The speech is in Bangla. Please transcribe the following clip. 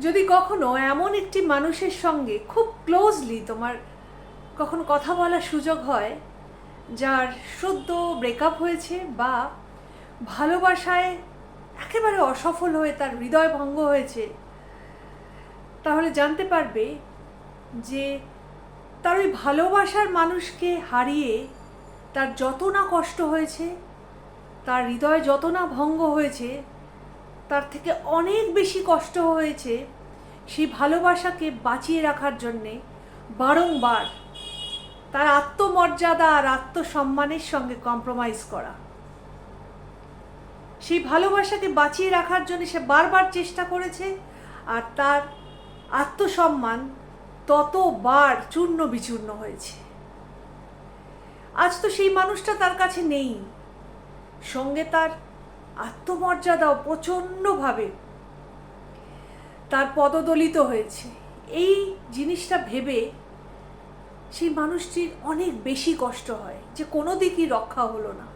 যদি কখনো এমন একটি মানুষের সঙ্গে খুব ক্লোজলি তোমার কখনো কথা বলার সুযোগ হয়, যার সদ্য ব্রেকআপ হয়েছে বা ভালোবাসায় একেবারে অসফল হয়ে তার হৃদয় ভঙ্গ হয়েছে, তাহলে জানতে পারবে যে তার ওই ভালোবাসার মানুষকে হারিয়ে তার যত না কষ্ট হয়েছে, তার হৃদয় যত না ভঙ্গ হয়েছে, তার থেকে অনেক বেশি কষ্ট হয়েছে সেই ভালোবাসাকে বাঁচিয়ে রাখার জন্যে বারংবার তার আত্মমর্যাদা আর আত্মসম্মানের সঙ্গে কম্প্রোমাইজ করা। সেই ভালোবাসাকে বাঁচিয়ে রাখার জন্য সে বারবার চেষ্টা করেছে, আর তার আত্মসম্মান ততবার চূর্ণ বিচূর্ণ হয়েছে। আজ তো সেই মানুষটা তার কাছে নেই, সঙ্গে তার আত্মমর্যাদাও প্রচণ্ডভাবে তার পদদলিত হয়েছে। এই জিনিসটা ভেবে সেই মানুষটির অনেক বেশি কষ্ট হয় যে কোনো দিকই রক্ষা হলো না।